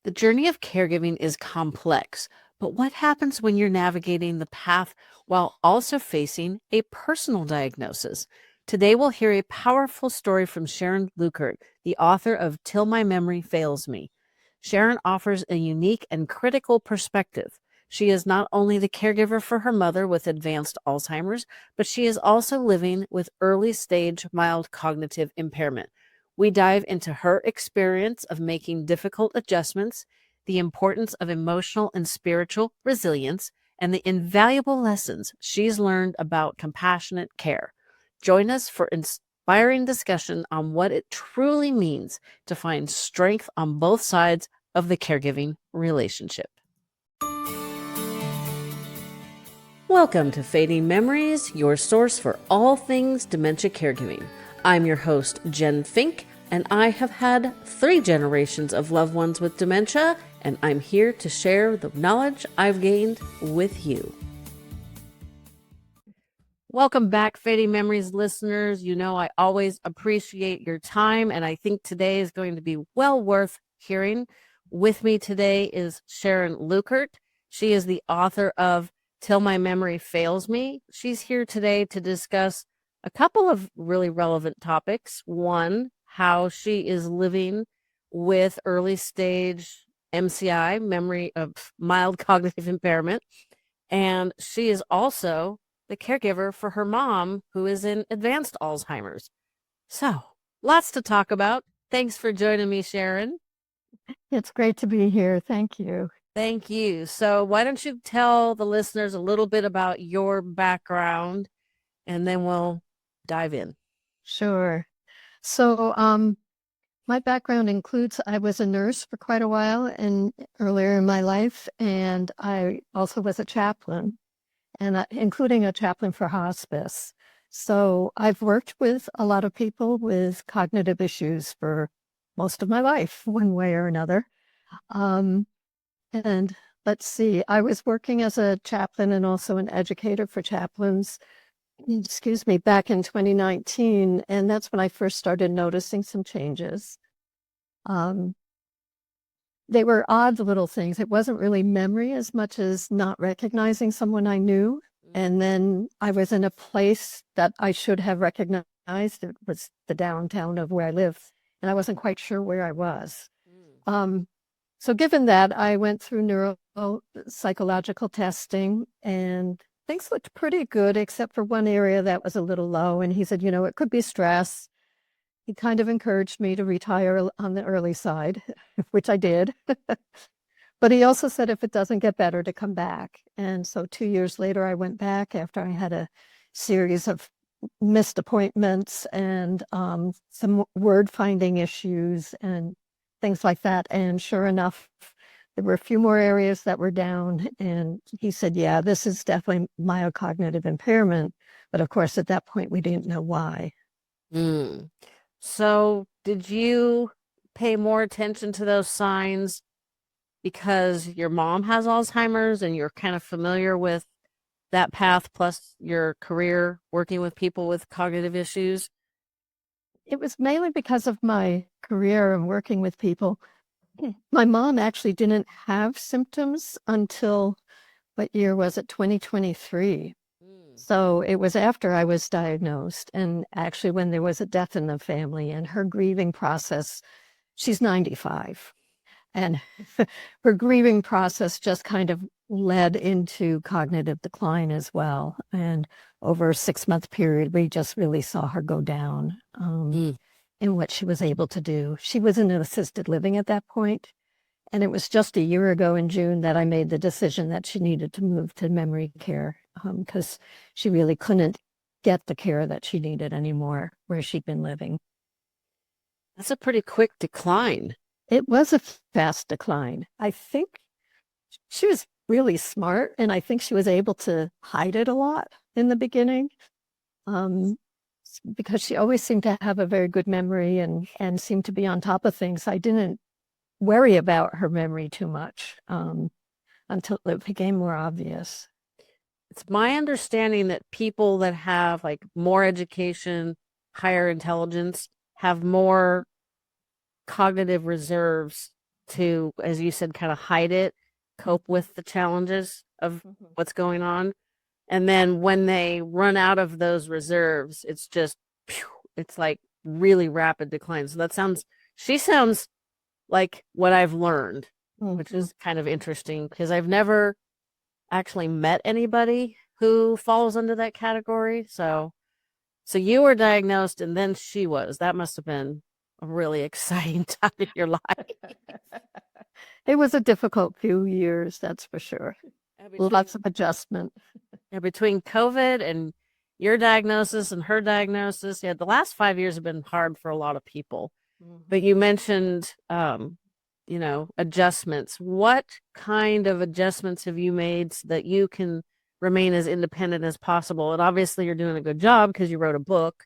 The journey of caregiving is complex, but what happens when you're navigating the path while also facing a personal diagnosis? Today, we'll hear a powerful story from Sharon Leukert, the author of Till My Memory Fails Me. Sharon offers a unique and critical perspective. She is not only the caregiver for her mother with advanced Alzheimer's, but she is also living with early stage mild cognitive impairment. We dive into her experience of making difficult adjustments, the importance of emotional and spiritual resilience, and the invaluable lessons she's learned about compassionate care. Join us for inspiring discussion on what it truly means to find strength on both sides of the caregiving relationship. Welcome to Fading Memories, your source for all things dementia caregiving. I'm your host, Jen Fink, and I have had 3 generations of loved ones with dementia, and I'm here to share the knowledge I've gained with you. Welcome back, Fading Memories listeners. You know, I always appreciate your time, and I think today is going to be well worth hearing. With me today is Sharon Leukert. She is the author of Till My Memory Fails Me. She's here today to discuss a couple of really relevant topics. One, how she is living with early stage MCI, memory of mild cognitive impairment. And she is also the caregiver for her mom, who is in advanced Alzheimer's. So, lots to talk about. Thanks for joining me, Sharon. It's great to be here. Thank you. Thank you. So, why don't you tell the listeners a little bit about your background, and then we'll dive in. Sure. So, my background includes I was a nurse for quite a while and earlier in my life, and I also was a chaplain, and including a chaplain for hospice. So I've worked with a lot of people with cognitive issues for most of my life, one way or another. And let's see, I was working as a chaplain and also an educator for chaplains, back in 2019. And that's when I first started noticing some changes. They were odd little things. It wasn't really memory as much as not recognizing someone I knew. And then I was in a place that I should have recognized. It was the downtown of where I live, and I wasn't quite sure where I was. So given that, I went through neuropsychological testing, and things looked pretty good, except for one area that was a little low. And he said, it could be stress. He kind of encouraged me to retire on the early side, which I did. But he also said if it doesn't get better, to come back. And so 2 years later, I went back after I had a series of missed appointments and some word finding issues and things like that. And sure enough, there were a few more areas that were down. And he said, yeah, this is definitely mild cognitive impairment. But of course, at that point, we didn't know why. So, did you pay more attention to those signs because your mom has Alzheimer's and you're kind of familiar with that path, plus your career working with people with cognitive issues? It was mainly because of my career and working with people. My mom actually didn't have symptoms until, what year was it? 2023. So it was after I was diagnosed, and actually when there was a death in the family, and her grieving process, she's 95. And her grieving process just kind of led into cognitive decline as well. And over a 6-month period, we just really saw her go down in what she was able to do. She was in an assisted living at that point. And it was just a year ago in June that I made the decision that she needed to move to memory care because she really couldn't get the care that she needed anymore where she'd been living. That's a pretty quick decline. It was a fast decline. I think she was really smart, and I think she was able to hide it a lot in the beginning because she always seemed to have a very good memory and seemed to be on top of things. I didn't worry about her memory too much until it became more obvious. It's my understanding that people that have like more education, higher intelligence, have more cognitive reserves to, as you said, kind of hide it, cope with the challenges of what's going on. And then when they run out of those reserves, it's just, it's like really rapid decline. So she sounds like what I've learned, which is kind of interesting because I've never actually met anybody who falls under that category. So you were diagnosed and then she was. That must have been a really exciting time in your life. It was a difficult few years, that's for sure. Lots of adjustment. Between COVID and your diagnosis and her diagnosis, the last 5 years have been hard for a lot of people. But you mentioned, adjustments. What kind of adjustments have you made so that you can remain as independent as possible? And obviously you're doing a good job because you wrote a book,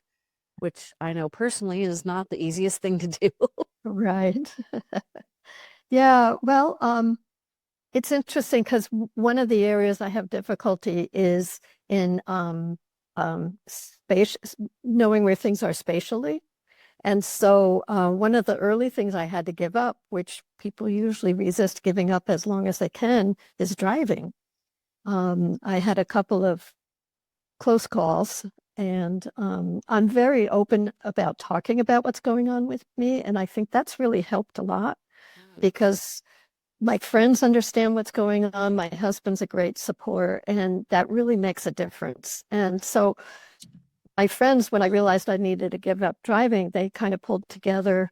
which I know personally is not the easiest thing to do. Right. Yeah, well, it's interesting because one of the areas I have difficulty is in space, knowing where things are spatially. And so one of the early things I had to give up, which people usually resist giving up as long as they can, is driving. I had a couple of close calls, and I'm very open about talking about what's going on with me. And I think that's really helped a lot because my friends understand what's going on. My husband's a great support, and that really makes a difference. And so my friends, when I realized I needed to give up driving, they kind of pulled together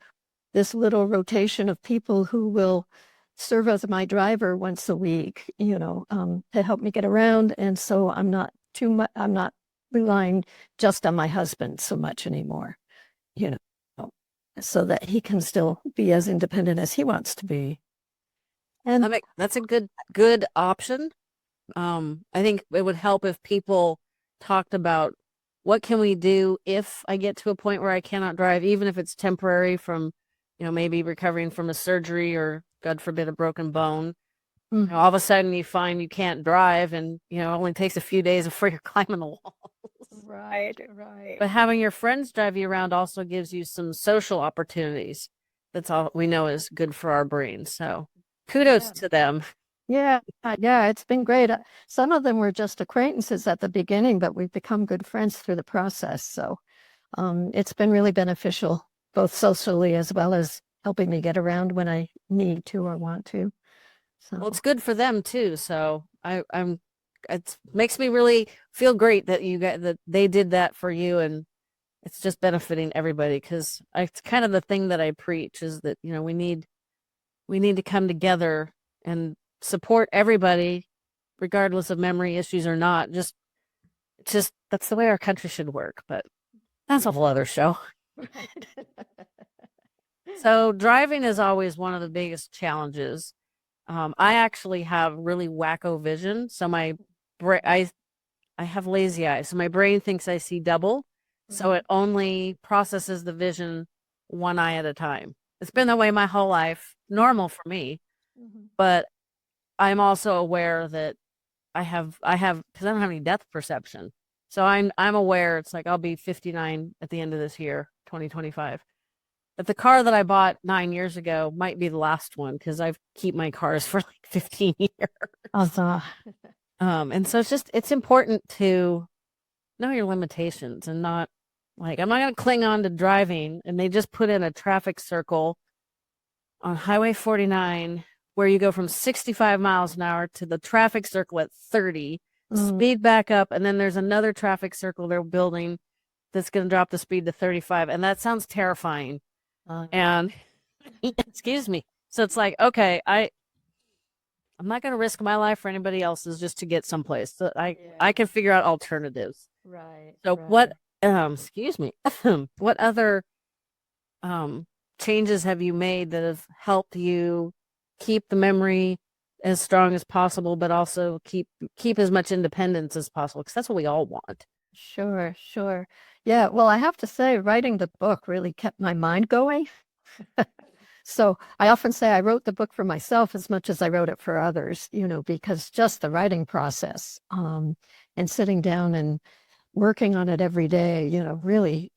this little rotation of people who will serve as my driver once a week, to help me get around. And so I'm not relying just on my husband so much anymore, so that he can still be as independent as he wants to be. And that's a good option. I think it would help if people talked about what can we do if I get to a point where I cannot drive, even if it's temporary from, maybe recovering from a surgery or, God forbid, a broken bone. All of a sudden you find you can't drive and, it only takes a few days before you're climbing the walls. Right. But having your friends drive you around also gives you some social opportunities. That's all we know is good for our brains. So kudos to them. Yeah, it's been great. Some of them were just acquaintances at the beginning, but we've become good friends through the process. So it's been really beneficial, both socially as well as helping me get around when I need to or want to. So. Well, it's good for them too. So it makes me really feel great that that they did that for you, and it's just benefiting everybody because it's kind of the thing that I preach is that, we need to come together and support everybody, regardless of memory issues or not. Just that's the way our country should work. But that's a whole other show. So driving is always one of the biggest challenges. I actually have really wacko vision, so I have lazy eyes, so my brain thinks I see double, so it only processes the vision one eye at a time. It's been that way my whole life, normal for me, but I'm also aware that I have because I don't have any depth perception, so I'm aware. It's like I'll be 59 at the end of this year, 2025. But the car that I bought 9 years ago might be the last one because I've keep my cars for like 15 years. And so it's important to know your limitations and not like, I'm not going to cling on to driving. And they just put in a traffic circle on Highway 49 where you go from 65 miles an hour to the traffic circle at 30, speed back up. And then there's another traffic circle they're building that's going to drop the speed to 35. And that sounds terrifying. And excuse me. So it's like, okay, I'm not going to risk my life for anybody else's just to get someplace. So I can figure out alternatives. Right. So what, excuse me, what other changes have you made that have helped you keep the memory as strong as possible, but also keep as much independence as possible? Because that's what we all want. Sure. Yeah, well, I have to say, writing the book really kept my mind going. So I often say I wrote the book for myself as much as I wrote it for others, because just the writing process and sitting down and working on it every day, really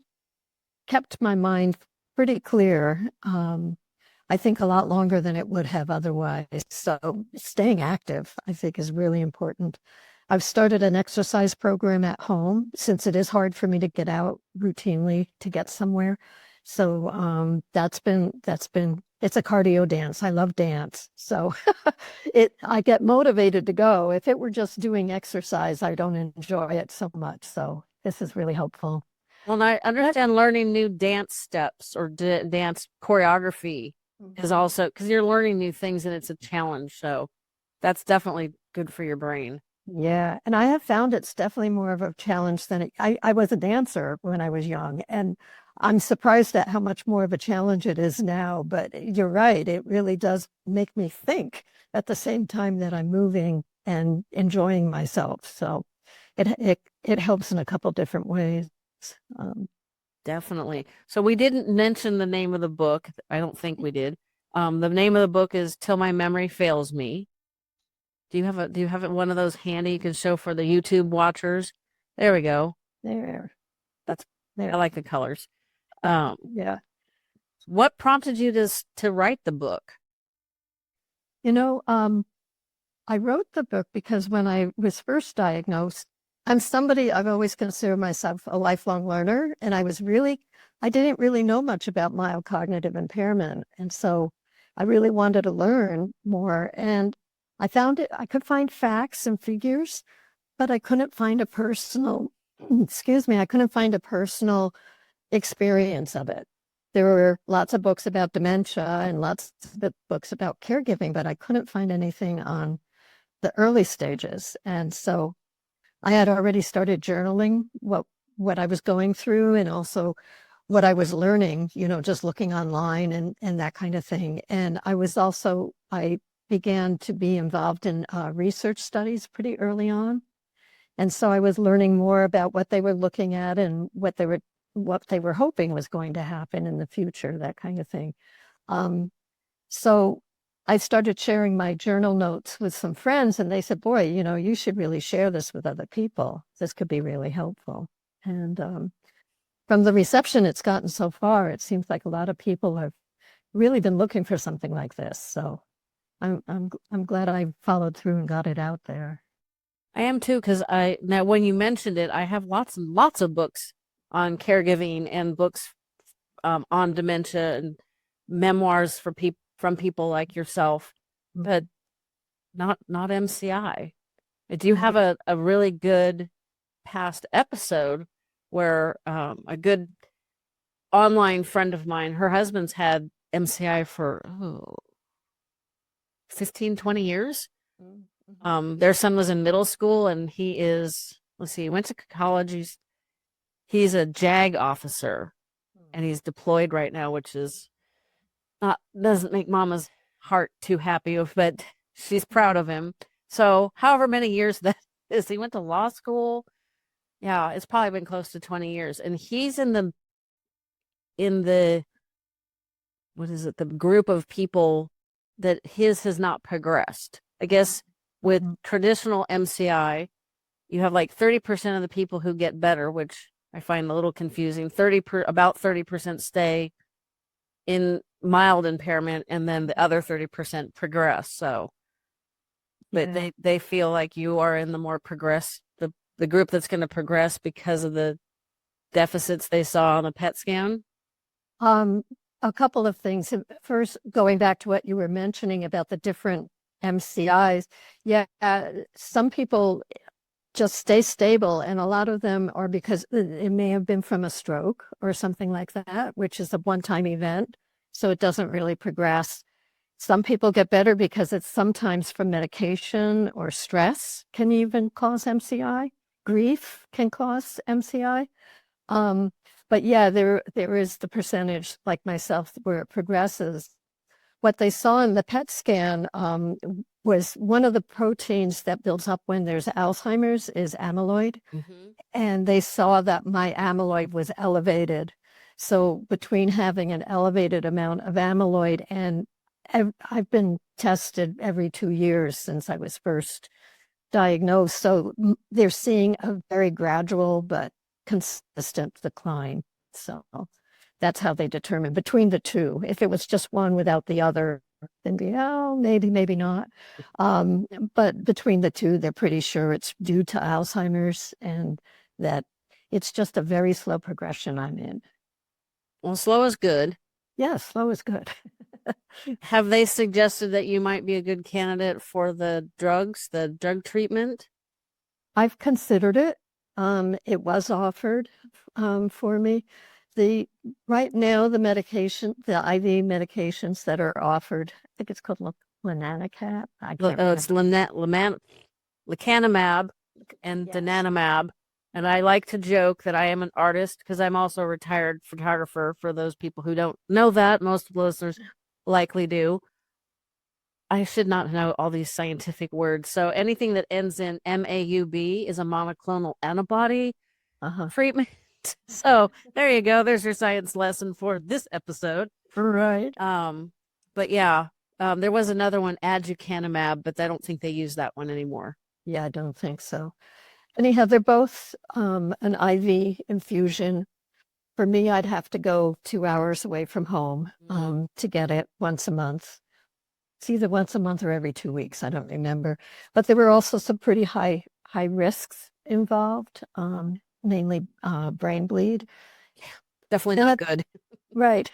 kept my mind pretty clear. I think a lot longer than it would have otherwise. So staying active, I think, is really important. I've started an exercise program at home since it is hard for me to get out routinely to get somewhere. So it's a cardio dance. I love dance. So I get motivated to go. If it were just doing exercise, I don't enjoy it so much. So this is really helpful. Well, I understand learning new dance steps or dance choreography is also because you're learning new things and it's a challenge. So that's definitely good for your brain. Yeah, and I have found it's definitely more of a challenge than I was a dancer when I was young, and I'm surprised at how much more of a challenge it is now. But you're right, it really does make me think at the same time that I'm moving and enjoying myself. So it helps in a couple different ways. Um, Definitely. So we didn't mention the name of the book. I don't think we did. The name of the book is Till My Memory Fails Me. Do you have one of those handy you can show for the YouTube watchers? There we go. there, That's there. I like the colors. Yeah. What prompted you to write the book? You know, I wrote the book because when I was first diagnosed, I've always considered myself a lifelong learner, and I didn't really know much about mild cognitive impairment. And so I really wanted to learn more. And I could find facts and figures, but I couldn't find a personal, excuse me, I couldn't find a personal experience of it. There were lots of books about dementia and lots of books about caregiving, but I couldn't find anything on the early stages. And so I had already started journaling what I was going through and also what I was learning, just looking online and that kind of thing. And I began to be involved in research studies pretty early on. And so I was learning more about what they were looking at and what they were hoping was going to happen in the future, that kind of thing. Um, so I started sharing my journal notes with some friends, and they said, boy, you should really share this with other people. This could be really helpful. And from the reception it's gotten so far, it seems like a lot of people have really been looking for something like this. So I'm glad I followed through and got it out there. I am too, because now when you mentioned it, I have lots and lots of books on caregiving and books on dementia and memoirs from people like yourself, but not MCI. Do you have a really good past episode where a good online friend of mine, her husband's had MCI for 15, 20 years. Their son was in middle school and he went to college. He's a JAG officer and he's deployed right now, which is doesn't make mama's heart too happy, but she's proud of him. So however many years that is, he went to law school. Yeah, it's probably been close to 20 years. And he's in the what is it, the group of people that his has not progressed. I guess with traditional MCI, you have like 30% of the people who get better, which I find a little confusing. About 30% stay in mild impairment, and then the other 30% progress. So, but they feel like you are in the more the group that's going to progress because of the deficits they saw on a PET scan. A couple of things. First, going back to what you were mentioning about the different MCIs, some people just stay stable, and a lot of them are because it may have been from a stroke or something like that, which is a one-time event, so it doesn't really progress. Some people get better because it's sometimes from medication or stress can even cause MCI. Grief can cause MCI. But yeah, there is the percentage, like myself, where it progresses. What they saw in the PET scan was one of the proteins that builds up when there's Alzheimer's is amyloid. And they saw that my amyloid was elevated. So between having an elevated amount of amyloid and I've been tested every 2 years since I was first diagnosed. So they're seeing a very gradual but consistent decline. So that's how they determine between the two. If it was just one without the other, then maybe, maybe not. But between the two, they're pretty sure it's due to Alzheimer's and that it's just a very slow progression I'm in. Well, slow is good. Yeah, slow is good. Have they suggested that you might be a good candidate for the drugs, the drug treatment? I've considered it. It was offered for me. Right now, the IV medications that are offered, I think it's called lenanicap. I can't It's lecanemab and Yes. donanemab. And I like to joke that I am an artist because I'm also a retired photographer. For those people who don't know that, most of the listeners likely do. I should not know all these scientific words. So anything that ends in MAUB is a monoclonal antibody treatment. So there you go. There's your science lesson for this episode. Right. But yeah, there was another one, aducanumab, but I don't think they use that one anymore. Yeah, I don't think so. Anyhow, they're both an IV infusion. For me, I'd have to go 2 hours away from home to get it once a month. It's either once a month or every 2 weeks. I don't remember. But there were also some pretty high risks involved, mainly brain bleed. Definitely not good. Right.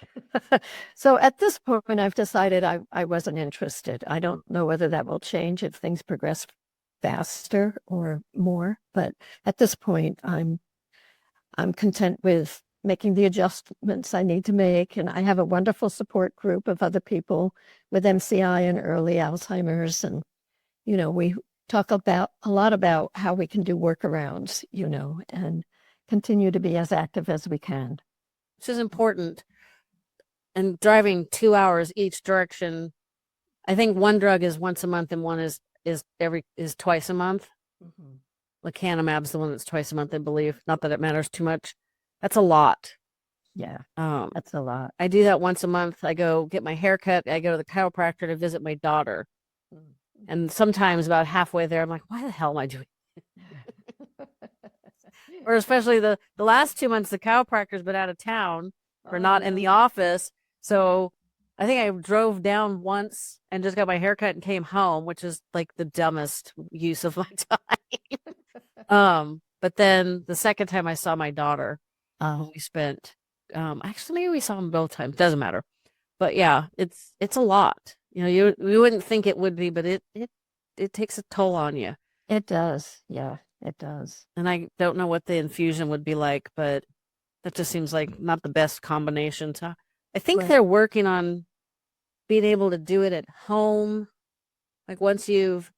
So at this point, I've decided I wasn't interested. I don't know whether that will change if things progress faster or more. But at this point, I'm content with making the adjustments I need to make. And I have a wonderful support group of other people with MCI and early Alzheimer's. And, we talk a lot about how we can do workarounds, and continue to be as active as we can. This is important. And driving 2 hours each direction, I think one drug is once a month and one is twice a month. Lecanemab's the one that's twice a month, I believe. Not that it matters too much. That's a lot. Yeah, that's a lot. I do that once a month. I go get my hair cut. I go to the chiropractor to visit my daughter. And sometimes about halfway there, I'm like, why the hell am I doing or especially the last 2 months, the chiropractor's been out of town or not in the office. So I think I drove down once and just got my hair cut and came home, which is like the dumbest use of my time. But then the second time I saw my daughter, we spent, actually maybe we saw them both times. Doesn't matter. But yeah, it's a lot. You wouldn't think it would be, but it takes a toll on you. It does. Yeah, it does. And I don't know what the infusion would be like, but that just seems like not the best combination. So I think they're working on being able to do it at home. Like once you've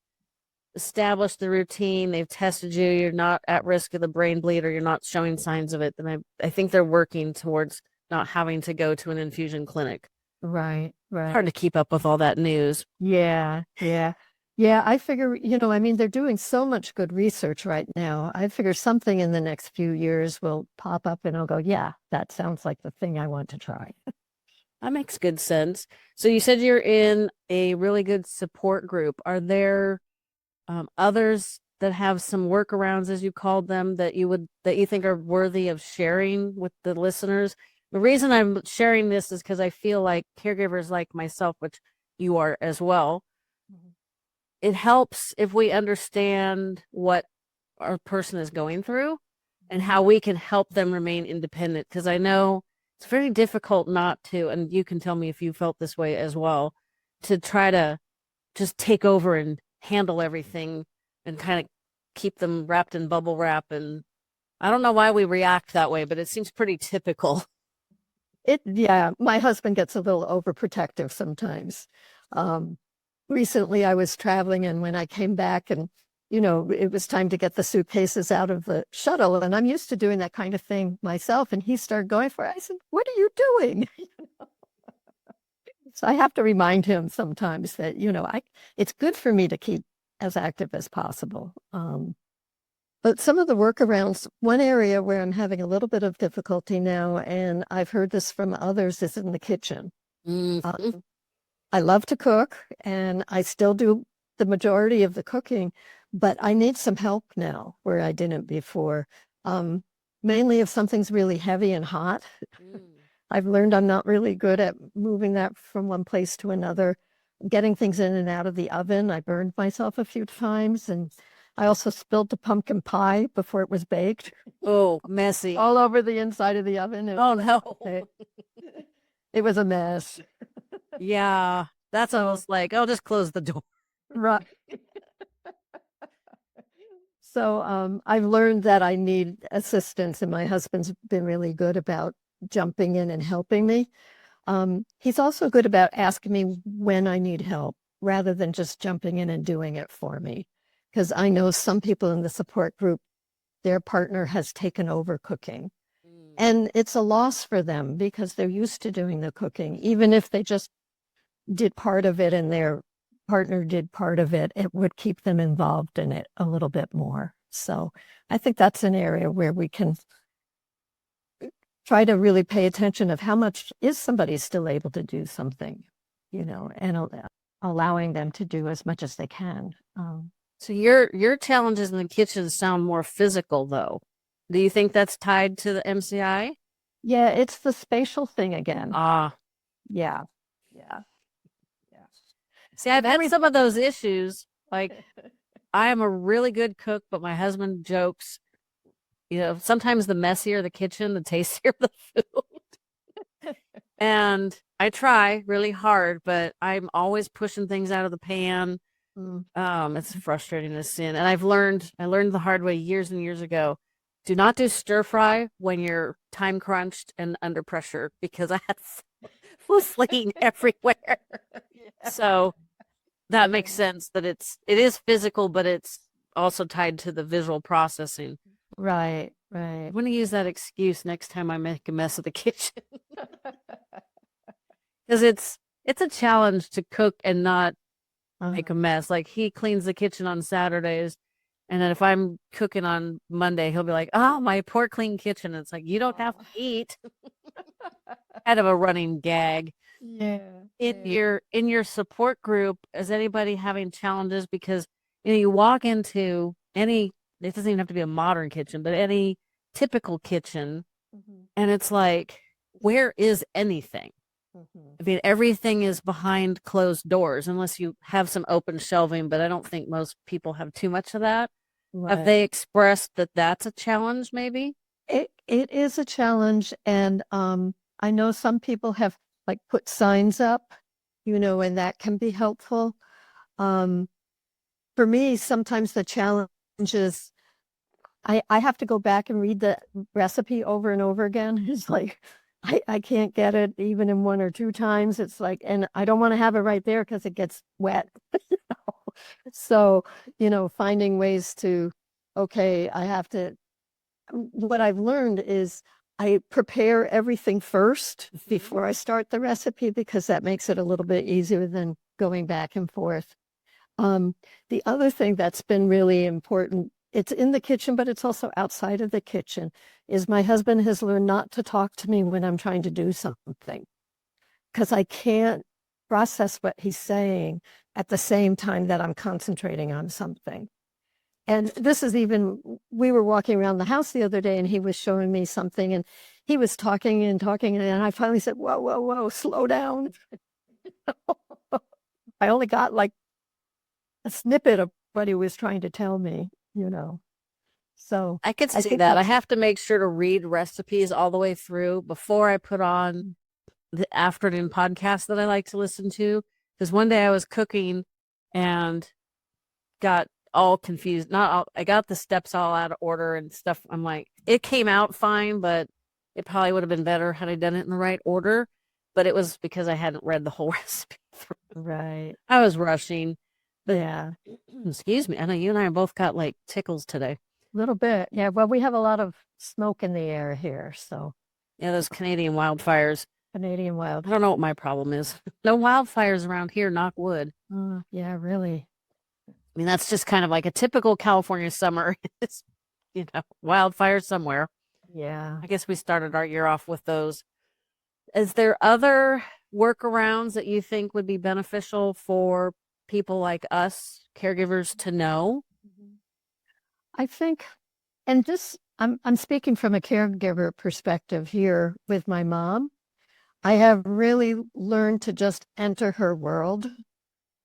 established the routine, they've tested you, you're not at risk of the brain bleed or you're not showing signs of it, then I think they're working towards not having to go to an infusion clinic. Right. Hard to keep up with all that news. Yeah. Yeah, I figure, they're doing so much good research right now. I figure something in the next few years will pop up and I'll go, yeah, that sounds like the thing I want to try. That makes good sense. So you said you're in a really good support group. Are there others that have some workarounds, as you called them, that you think are worthy of sharing with the listeners? The reason I'm sharing this is because I feel like caregivers like myself, which you are as well, it helps if we understand what our person is going through and how we can help them remain independent. Because I know it's very difficult not to, and you can tell me if you felt this way as well, to try to just take over and handle everything and kind of keep them wrapped in bubble wrap. And I don't know why we react that way, but it seems pretty typical. Yeah, my husband gets a little overprotective sometimes. Recently I was traveling and when I came back and, it was time to get the suitcases out of the shuttle and I'm used to doing that kind of thing myself. And he started going for it. I said, what are you doing? So I have to remind him sometimes that, it's good for me to keep as active as possible. But some of the workarounds, one area where I'm having a little bit of difficulty now, and I've heard this from others, is in the kitchen. I love to cook, and I still do the majority of the cooking, but I need some help now where I didn't before. Mainly if something's really heavy and hot. I've learned I'm not really good at moving that from one place to another, getting things in and out of the oven. I burned myself a few times, and I also spilled the pumpkin pie before it was baked Oh, messy. all over the inside of the oven. Oh, no. It was a mess. Yeah, that's So- almost like, oh, just close the door. Right. So I've learned that I need assistance, and my husband's been really good about jumping in and helping me. He's also good about asking me when I need help rather than just jumping in and doing it for me. Because I know some people in the support group, their partner has taken over cooking. And it's a loss for them because they're used to doing the cooking. Even if they just did part of it and their partner did part of it, it would keep them involved in it a little bit more. So I think that's an area where we can try to really pay attention of how much is somebody still able to do something, and allowing them to do as much as they can. So your challenges in the kitchen sound more physical, though. Do you think that's tied to the MCI? Yeah, it's the spatial thing again. Ah, Yeah. Yeah. see, I've had some of those issues. Like, I am a really good cook, but my husband jokes, sometimes the messier the kitchen, the tastier the food. And I try really hard, but I'm always pushing things out of the pan. It's frustrating to see. And I learned the hard way years and years ago. Do not do stir fry when you're time crunched and under pressure, because I had was fleeing everywhere. So that makes sense that it is physical, but it's also tied to the visual processing. Right. I'm going to use that excuse next time I make a mess of the kitchen. Because it's a challenge to cook and not make a mess. Like, he cleans the kitchen on Saturdays, and then if I'm cooking on Monday, he'll be like, "Oh, my poor clean kitchen." It's like, you don't have to eat. Kind of a running gag. Yeah. In your support group, is anybody having challenges? Because you walk into any, it doesn't even have to be a modern kitchen, but any typical kitchen, and it's like, where is anything? I mean, everything is behind closed doors unless you have some open shelving, but I don't think most people have too much of that. Right. Have they expressed that that's a challenge, maybe? It is a challenge, and I know some people have like put signs up, and that can be helpful. For me, sometimes the challenge is I have to go back and read the recipe over and over again. It's like I can't get it even in one or two times. It's like, and I don't want to have it right there because it gets wet. So, finding ways to, okay, I have to. What I've learned is I prepare everything first before I start the recipe, because that makes it a little bit easier than going back and forth. The other thing that's been really important, it's in the kitchen, but it's also outside of the kitchen, is my husband has learned not to talk to me when I'm trying to do something, because I can't process what he's saying at the same time that I'm concentrating on something. And this is even, we were walking around the house the other day and he was showing me something and he was talking and talking. And I finally said, whoa, whoa, whoa, slow down. I only got like a snippet of what he was trying to tell me, So I could see think that. I have to make sure to read recipes all the way through before I put on the afternoon podcast that I like to listen to. Because one day I was cooking and got all confused. I got the steps all out of order and stuff. I'm like, it came out fine, but it probably would have been better had I done it in the right order. But it was because I hadn't read the whole recipe through. Right. I was rushing. But, Yeah. excuse me. I know you and I both got like tickles today. A little bit. Yeah. Well, we have a lot of smoke in the air here. So, yeah, those Canadian wildfires. Canadian I don't know what my problem is. No wildfires around here, knock wood. Yeah, really. I mean, that's just kind of like a typical California summer. It's, wildfire somewhere. Yeah. I guess we started our year off with those. Is there other workarounds that you think would be beneficial for people like us, caregivers, to know? I think, and this, I'm speaking from a caregiver perspective here with my mom. I have really learned to just enter her world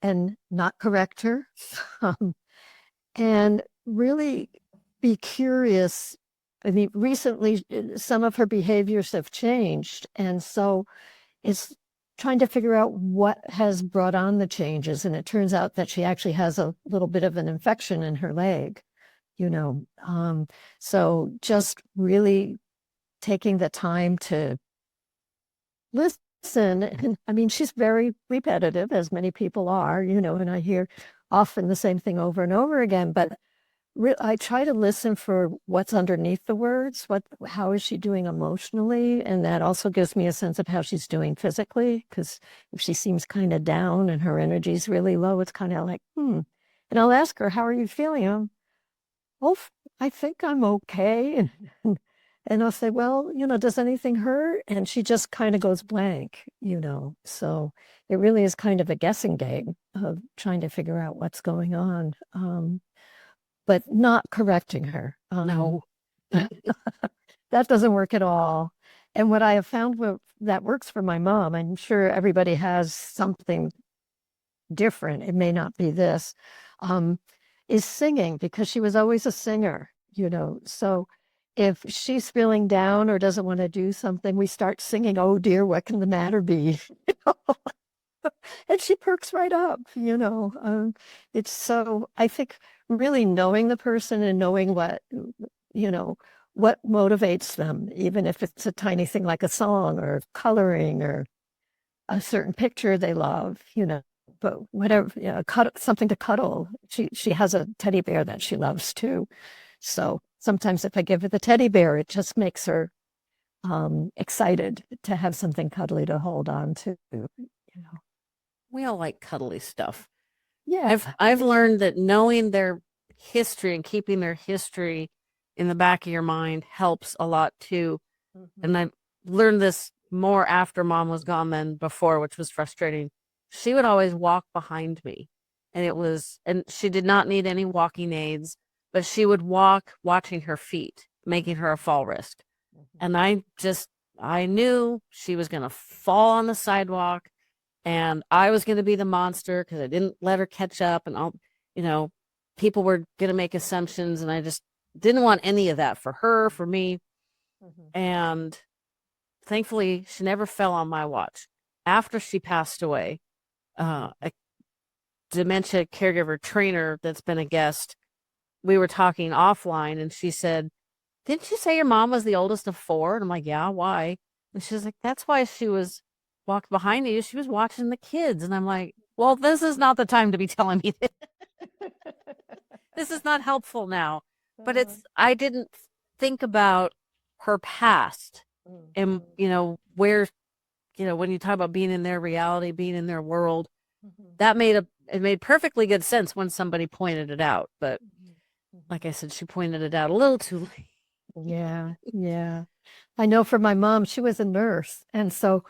and not correct her, um, and really be curious. I mean, recently, some of her behaviors have changed. And so it's trying to figure out what has brought on the changes. And it turns out that she actually has a little bit of an infection in her leg, you know. So just really taking the time to listen. And I mean, she's very repetitive, as many people are, you know, and I hear often the same thing over and over again. But I try to listen for what's underneath the words. How is she doing emotionally? And that also gives me a sense of how she's doing physically. Because if she seems kind of down and her energy's really low, it's kind of like, hmm. And I'll ask her, how are you feeling? Oh, I think I'm okay. And I'll say, well, you know, does anything hurt? And she just kind of goes blank, you know. So it really is kind of a guessing game of trying to figure out what's going on. But not correcting her. No. That doesn't work at all. And what I have found that works for my mom, I'm sure everybody has something different. It may not be this, is singing, because she was always a singer, you know. So if she's feeling down or doesn't want to do something, we start singing, "Oh dear, what can the matter be?" And she perks right up, you know. It's so, I think, really knowing the person and knowing what, you know, what motivates them, even if it's a tiny thing like a song or coloring or a certain picture they love, you know, but whatever, you know, something to cuddle. She has a teddy bear that she loves too. So sometimes if I give her the teddy bear, it just makes her excited to have something cuddly to hold on to, you know. We all like cuddly stuff. Yeah. I've learned that knowing their history and keeping their history in the back of your mind helps a lot too. Mhm. And I learned this more after mom was gone than before, which was frustrating. She would always walk behind me. And she did not need any walking aids, but she would walk watching her feet, making her a fall risk. And I knew she was going to fall on the sidewalk and I was going to be the monster because I didn't let her catch up. And you know, people were going to make assumptions. And I just didn't want any of that for her, for me. Mhm. And thankfully, she never fell on my watch. After she passed away, a dementia caregiver trainer that's been a guest, we were talking offline, and she said, "Didn't you say your mom was the oldest of four?" And I'm like, "Yeah, why?" And she's like, "That's why she was walked behind you. She was watching the kids." And I'm like, "Well, this is not the time to be telling me this. This is not helpful now." But I didn't think about her past and, Mhm. where, when you talk about being in their reality, being in their world, Mhm. it made perfectly good sense when somebody pointed it out. But Mhm. like Mhm. I said, she pointed it out a little too late. Yeah, yeah. I know for my mom, she was a nurse. And so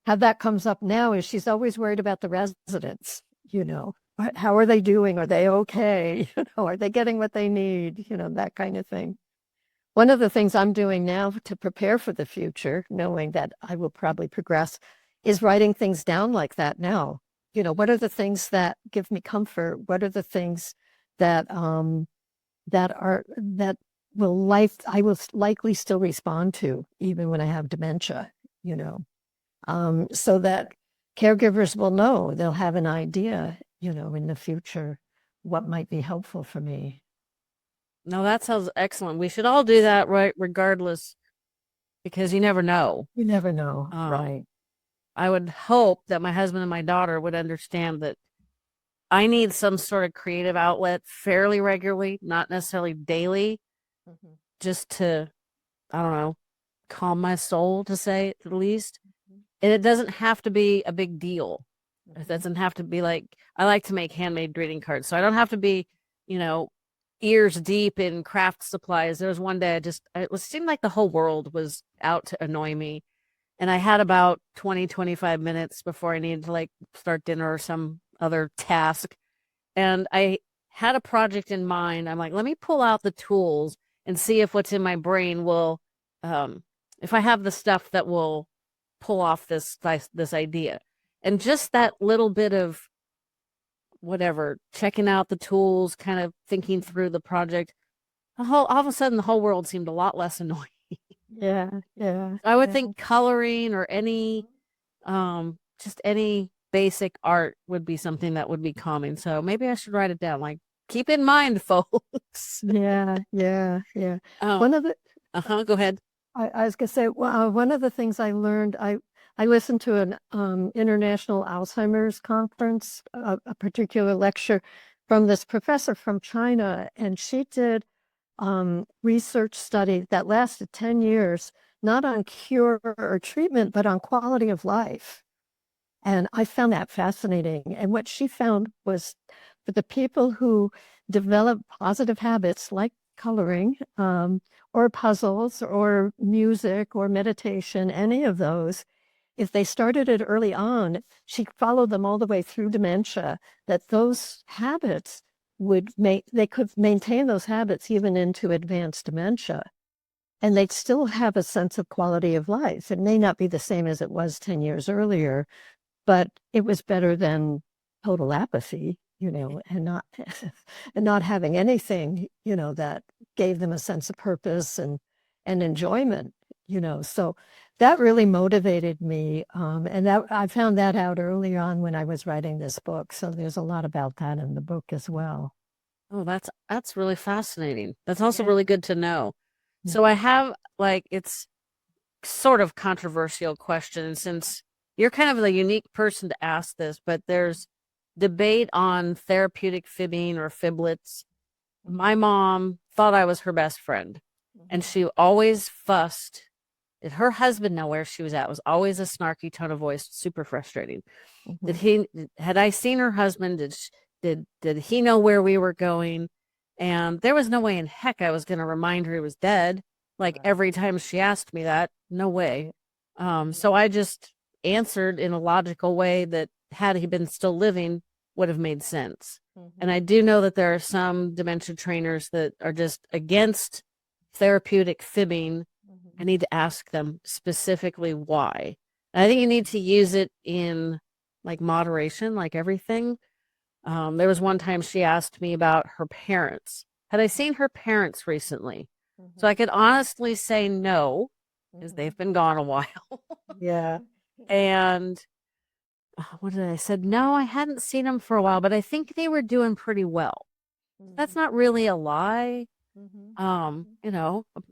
how that comes up now is she's always worried about the residents, you know. How are they doing? Are they okay? You know, are they getting what they need? You know, that kind of thing. One of the things I'm doing now to prepare for the future, knowing that I will probably progress, is writing things down like that now. You know, what are the things that give me comfort? What are the things that that I will likely still respond to even when I have dementia, you know, so that caregivers will know, they'll have an idea, you know, in the future, what might be helpful for me. No, that sounds excellent. We should all do that, right? Regardless, because you never know. You never know, Um, right? I would hope that my husband and my daughter would understand that I need some sort of creative outlet fairly regularly, not necessarily daily, Mhm. just to, I don't know, calm my soul, to say at the least. Mhm. And it doesn't have to be a big deal. It Mhm. doesn't have to be like, I like to make handmade greeting cards. So I don't have to be, you know, ears deep in craft supplies. There was one day it seemed like the whole world was out to annoy me. And I had about 20, 25 minutes before I needed to like start dinner or some other task. And I had a project in mind. I'm like, let me pull out the tools and see if what's in my brain will, um, if I have the stuff that will pull off this idea. And just that little bit of whatever, checking out the tools, kind of thinking through the project, all of a sudden the whole world seemed a lot less annoying. Yeah, yeah, I would yeah. think coloring or any just any basic art would be something that would be calming. So maybe I should write it down. Like, keep in mind, folks. Yeah, yeah, yeah. Oh, One of the go ahead. I was gonna say, well, one of the things I learned, I listened to an international Alzheimer's conference, a particular lecture from this professor from China, and she did research study that lasted 10 years, not on cure or treatment, but on quality of life. And I found that fascinating. And what she found was for the people who develop positive habits like coloring, or puzzles or music or meditation, any of those, if they started it early on, she followed them all the way through dementia, that those habits they could maintain those habits even into advanced dementia. And they'd still have a sense of quality of life. It may not be the same as it was 10 years earlier, but it was better than total apathy, and not and not having anything, that gave them a sense of purpose and enjoyment, So that really motivated me, and that I found that out early on when I was writing this book. So there's a lot about that in the book as well. Oh, that's really fascinating. That's also Yeah. really good to know. Yeah. So I have it's sort of controversial question since you're kind of the unique person to ask this, but there's debate on therapeutic fibbing or fiblets. My mom thought I was her best friend, and she always fussed. Did her husband know where she was at? It was always a snarky tone of voice, super frustrating. Had I seen her husband? Did he know where we were going? And there was no way in heck I was going to remind her he was dead. Like every time she asked me that, no way. So I just answered in a logical way that had he been still living would have made sense. And I do know that there are some dementia trainers that are just against therapeutic fibbing. I need to ask them specifically why. And I think you need to use it in like moderation, like everything. There was one time she asked me about her parents. Had I seen her parents recently? So I could honestly say no, because they've been gone a while. Yeah. And what did I said? No, I hadn't seen them for a while, but I think they were doing pretty well. That's not really a lie.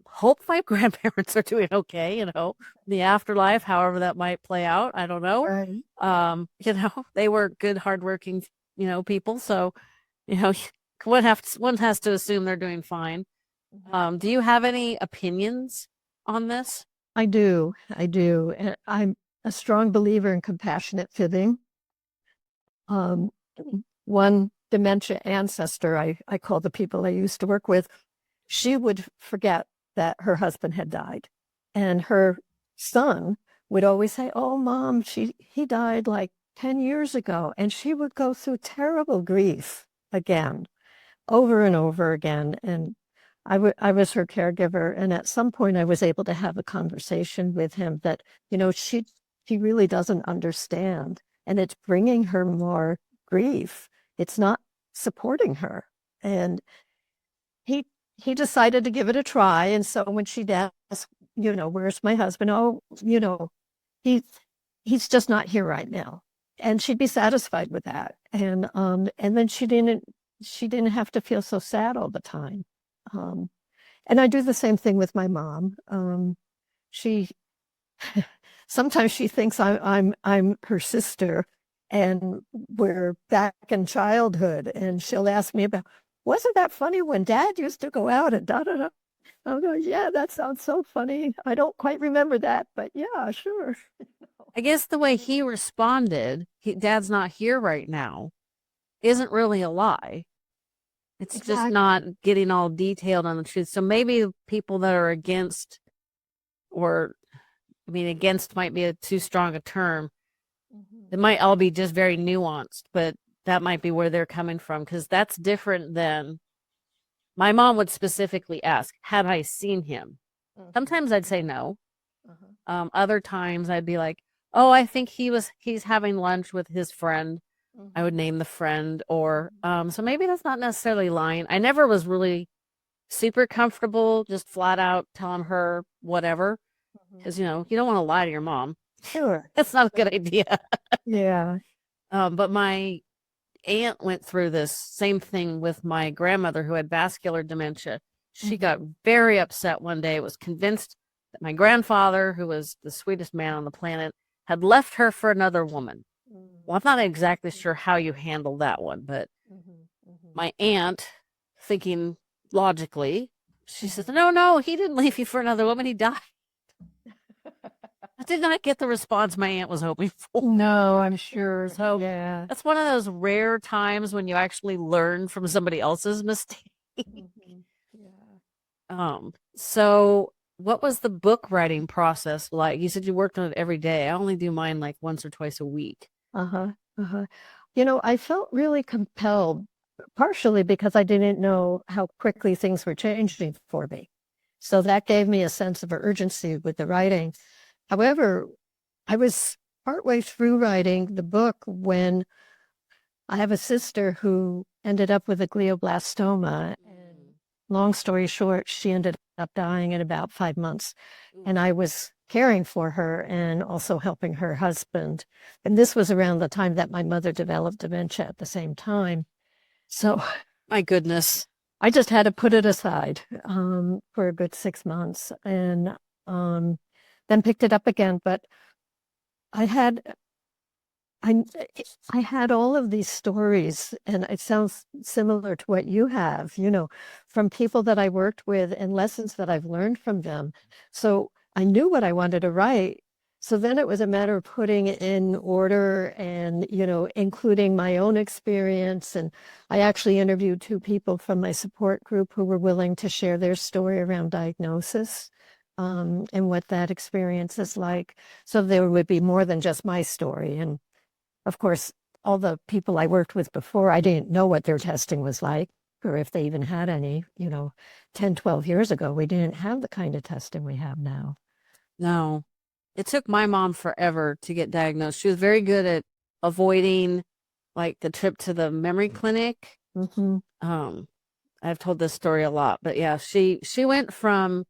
Hope my grandparents are doing okay, the afterlife, however that might play out. I don't know. Right. They were good, hardworking, people. So, you know, one has to assume they're doing fine. Do you have any opinions on this? I do. I do. And I'm a strong believer in compassionate fibbing. Um, one dementia ancestor, I call the people I used to work with, she would forget that her husband had died. And her son would always say, "Oh, Mom, he died like 10 years ago." And she would go through terrible grief again, over and over again. And I was her caregiver. And at some point I was able to have a conversation with him that, she really doesn't understand. And it's bringing her more grief. It's not supporting her. And he he decided to give it a try. And so when she'd ask, "Where's my husband?" "Oh, he he's just not here right now." And she'd be satisfied with that. And then she didn't have to feel so sad all the time. Um, and I do the same thing with my mom. She sometimes she thinks I'm her sister, and we're back in childhood, and she'll ask me about, "Wasn't that funny when Dad used to go out and da da da?" I'll go, "Yeah, that sounds so funny. I don't quite remember that, but yeah, sure." I guess the way he responded, Dad's not here right now, isn't really a lie. It's just Exactly. not getting all detailed on the truth. So maybe people that are against, or I mean, against might be too strong a term. It might all be just very nuanced, but that might be where they're coming from, because that's different than my mom would specifically ask, had I seen him? Sometimes I'd say no. Other times I'd be like, oh, I think he's having lunch with his friend. I would name the friend, or so maybe that's not necessarily lying. I never was really super comfortable just flat out telling her whatever, because you don't want to lie to your mom. Sure. That's not a good idea. Yeah. But my aunt went through this same thing with my grandmother who had vascular dementia. She got very upset one day, was convinced that my grandfather, who was the sweetest man on the planet, had left her for another woman. Well, I'm not exactly sure how you handle that one, but my aunt, thinking logically, she says, no, no, he didn't leave you for another woman. He died. I did not get the response my aunt was hoping for. No, I'm sure. So Yeah. that's one of those rare times when you actually learn from somebody else's mistake. So what was the book writing process like? You said you worked on it every day. I only do mine like once or twice a week. Uh-huh. Uh-huh. I felt really compelled, partially because I didn't know how quickly things were changing for me. So that gave me a sense of urgency with the writing. However, I was partway through writing the book when I have a sister who ended up with a glioblastoma. And long story short, she ended up dying in about 5 months. And I was caring for her and also helping her husband. And this was around the time that my mother developed dementia at the same time. So My goodness. I just had to put it aside for a good 6 months and then picked it up again. But I had I I had all of these stories, and it sounds similar to what you have, from people that I worked with and lessons that I've learned from them. So I knew what I wanted to write. So then it was a matter of putting it in order and, including my own experience. And I actually interviewed two people from my support group who were willing to share their story around diagnosis. And what that experience is like. So there would be more than just my story. And of course, all the people I worked with before, I didn't know what their testing was like or if they even had any, 10, 12 years ago. We didn't have the kind of testing we have now. No. It took my mom forever to get diagnosed. She was very good at avoiding like the trip to the memory clinic. I've told this story a lot, but yeah, she went from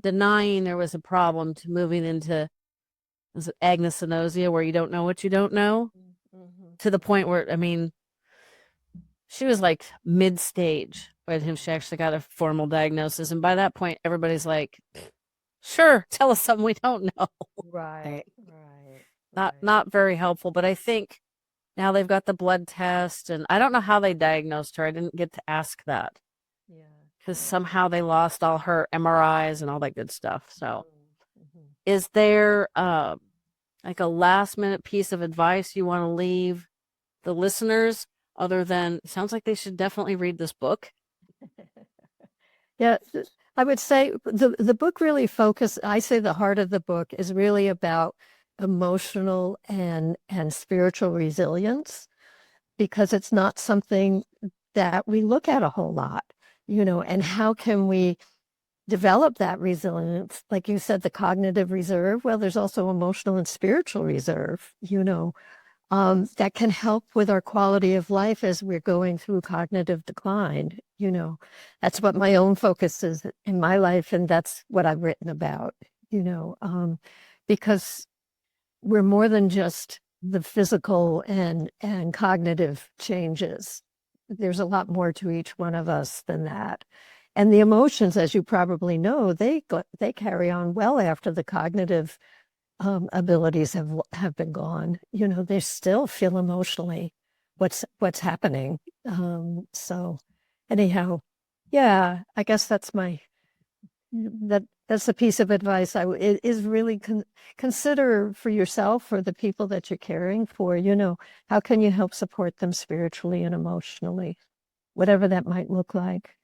denying there was a problem to moving into is it agnosinosia, where you don't know what you don't know, to the point where she was like mid-stage by the time she actually got a formal diagnosis, and by that point everybody's like, sure, tell us something we don't know. Right. Not very helpful, but I think now they've got the blood test, and I don't know how they diagnosed her. I didn't get to ask that because somehow they lost all her MRIs and all that good stuff. So is there like a last minute piece of advice you want to leave the listeners, other than it sounds like they should definitely read this book? Yeah, I would say the book really I say the heart of the book is really about emotional and spiritual resilience, because it's not something that we look at a whole lot, and how can we develop that resilience? Like you said, the cognitive reserve. Well, there's also emotional and spiritual reserve, that can help with our quality of life as we're going through cognitive decline. That's what my own focus is in my life, and that's what I've written about, because we're more than just the physical and cognitive changes. There's a lot more to each one of us than that. And the emotions, as you probably know, they carry on well after the cognitive abilities have been gone. They still feel emotionally what's happening. So anyhow, yeah, I guess that's a piece of advice it is really consider for yourself, for the people that you're caring for. How can you help support them spiritually and emotionally, whatever that might look like.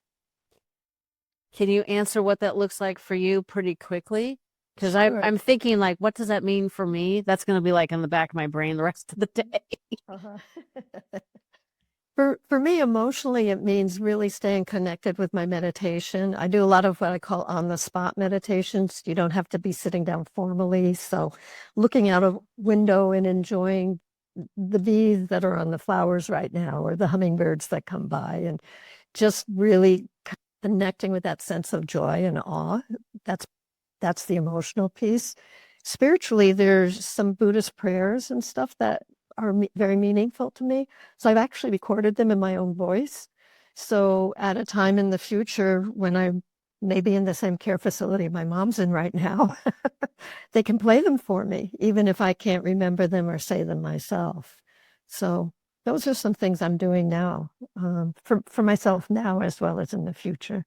Can you answer what that looks like for you pretty quickly? Because Sure. I'm thinking, like, what does that mean for me? That's going to be like in the back of my brain the rest of the day. Uh-huh. For me, emotionally, it means really staying connected with my meditation. I do a lot of what I call on-the-spot meditations. You don't have to be sitting down formally. So looking out a window and enjoying the bees that are on the flowers right now, or the hummingbirds that come by, and just really connecting with that sense of joy and awe. That's the emotional piece. Spiritually, there's some Buddhist prayers and stuff that are very meaningful to me. So I've actually recorded them in my own voice. So at a time in the future when I'm maybe in the same care facility my mom's in right now, they can play them for me, even if I can't remember them or say them myself. So those are some things I'm doing now, for myself now as well as in the future.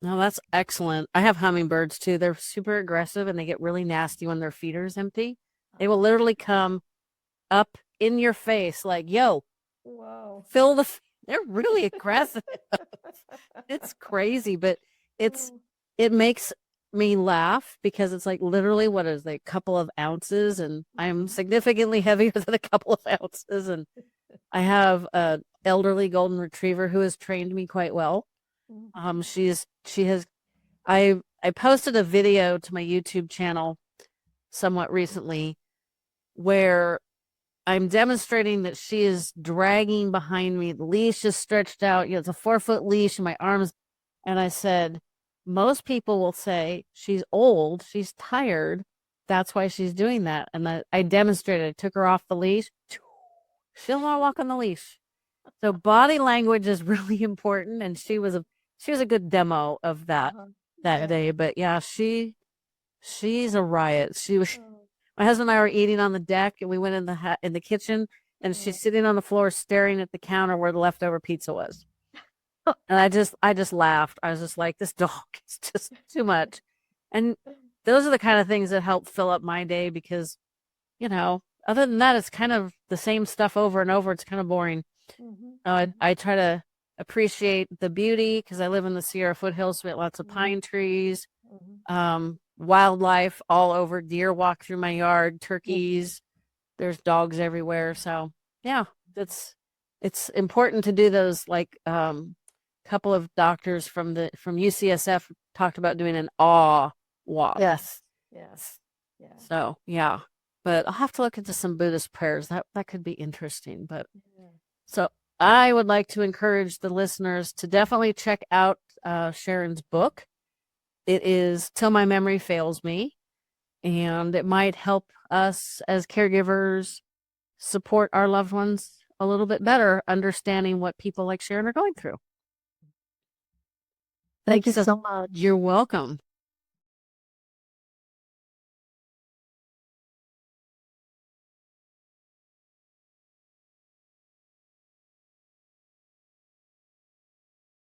No, that's excellent. I have hummingbirds too. They're super aggressive and they get really nasty when their feeder's empty. They will literally come up in your face like, yo, Wow. fill the, they're really aggressive. It's crazy, but it makes me laugh because it's like literally what is it, a couple of ounces, and I'm significantly heavier than a couple of ounces. And I have a elderly golden retriever who has trained me quite well. She has I posted a video to my YouTube channel somewhat recently where I'm demonstrating that she is dragging behind me. The leash is stretched out. It's a 4-foot leash in my arms. And I said, most people will say she's old, she's tired. That's why she's doing that. And I demonstrated. I took her off the leash. She'll not walk on the leash. So body language is really important. And she was a good demo of that day. But yeah, she's a riot. My husband and I were eating on the deck, and we went in the kitchen, and she's sitting on the floor staring at the counter where the leftover pizza was. And I just laughed. I was just like, this dog is just too much. And those are the kind of things that help fill up my day because, other than that, it's kind of the same stuff over and over. It's kind of boring. I try to appreciate the beauty because I live in the Sierra foothills. We have lots of pine trees, wildlife all over. Deer walk through my yard, turkeys. There's dogs everywhere. So yeah, it's important to do those. Like couple of doctors from UCSF talked about doing an awe walk. Yes. So yeah, but I'll have to look into some Buddhist prayers. That could be interesting. But so I would like to encourage the listeners to definitely check out Sharon's book. It is Till My Memory Fails Me, and it might help us as caregivers support our loved ones a little bit better, understanding what people like Sharon are going through. Thank you so much. You're welcome.